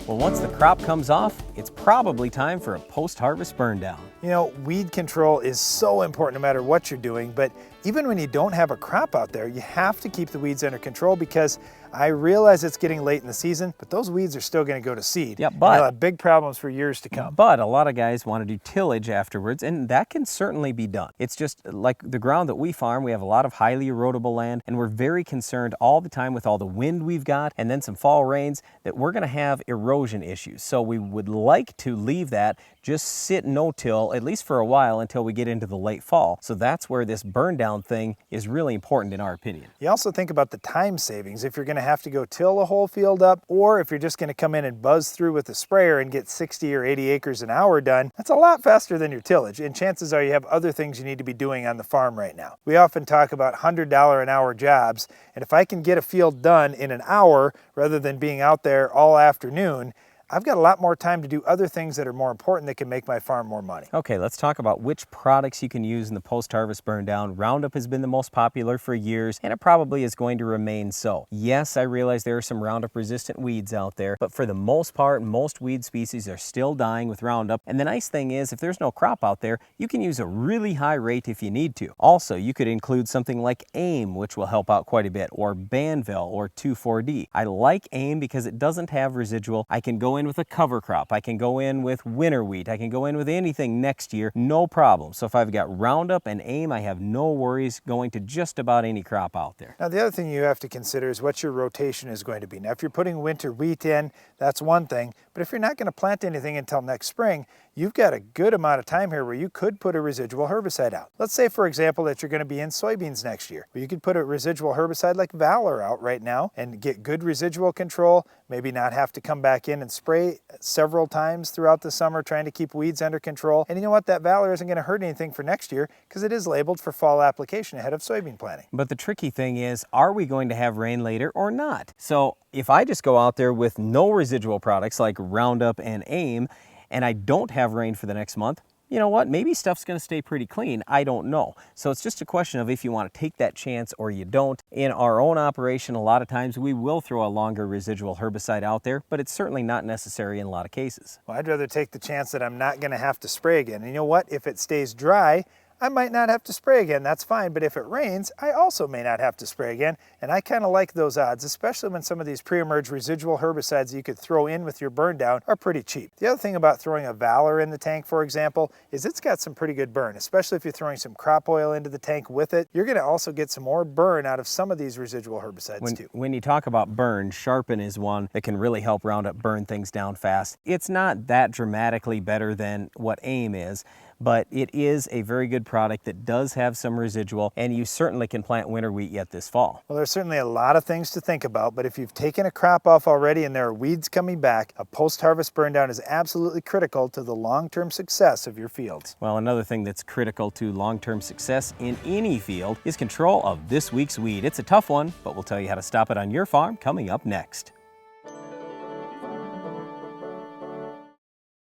Well, once the crop comes off, it's probably time for a post-harvest burn down. You know, weed control is so important no matter what you're doing, but even when you don't have a crop out there, you have to keep the weeds under control because I realize it's getting late in the season, but those weeds are still going to go to seed. Yeah, They'll have big problems for years to come. But a lot of guys want to do tillage afterwards, and that can certainly be done. It's just like the ground that we farm, we have a lot of highly erodible land, and we're very concerned all the time with all the wind we've got and then some fall rains that we're going to have erosion issues. So we would like to leave that just sit no-till, at least for a while, until we get into the late fall. So that's where this burn down thing is really important in our opinion. You also think about the time savings if you're going to have to go till a whole field up, or if you're just going to come in and buzz through with a sprayer and get 60 or 80 acres an hour done. That's a lot faster than your tillage, and chances are you have other things you need to be doing on the farm right now. We often talk about $100 an hour jobs, and if I can get a field done in an hour rather than being out there all afternoon, I've got a lot more time to do other things that are more important that can make my farm more money. Okay, let's talk about which products you can use in the post-harvest burn down. Roundup has been the most popular for years, and it probably is going to remain so. Yes, I realize there are some Roundup resistant weeds out there, but for the most part, most weed species are still dying with Roundup. And the nice thing is, if there's no crop out there, you can use a really high rate if you need to. Also, you could include something like AIM, which will help out quite a bit, or Banville, or 2,4-D. I like AIM because it doesn't have residual. I can go in with a cover crop. I can go in with winter wheat. I can go in with anything next year, no problem. So if I've got Roundup and AIM, I have no worries going to just about any crop out there. Now the other thing you have to consider is what your rotation is going to be. Now if you're putting winter wheat in, that's one thing, but if you're not going to plant anything until next spring, you've got a good amount of time here where you could put a residual herbicide out. Let's say, for example, that you're going to be in soybeans next year. Well, you could put a residual herbicide like Valor out right now and get good residual control, maybe not have to come back in and spray several times throughout the summer trying to keep weeds under control. And you know what? That Valor isn't going to hurt anything for next year because it is labeled for fall application ahead of soybean planting. But the tricky thing is, are we going to have rain later or not? So if I just go out there with no residual products like Roundup and AIM, and I don't have rain for the next month, you know what? Maybe stuff's going to stay pretty clean. I don't know. So it's just a question of if you want to take that chance or you don't. In our own operation, a lot of times we will throw a longer residual herbicide out there, but it's certainly not necessary in a lot of cases. Well, I'd rather take the chance that I'm not going to have to spray again. And you know what? If it stays dry, I might not have to spray again, that's fine, but if it rains, I also may not have to spray again, and I kind of like those odds, especially when some of these pre-emerge residual herbicides you could throw in with your burn down are pretty cheap. The other thing about throwing a Valor in the tank, for example, is it's got some pretty good burn, especially if you're throwing some crop oil into the tank with it. You're going to also get some more burn out of some of these residual herbicides too. When you talk about burn, Sharpen is one that can really help Roundup burn things down fast. It's not that dramatically better than what AIM is, but it is a very good product that does have some residual, and you certainly can plant winter wheat yet this fall. Well, there's certainly a lot of things to think about, but if you've taken a crop off already and there are weeds coming back, a post-harvest burn down is absolutely critical to the long-term success of your fields. Well, another thing that's critical to long-term success in any field is control of this week's weed. It's a tough one, but we'll tell you how to stop it on your farm coming up next.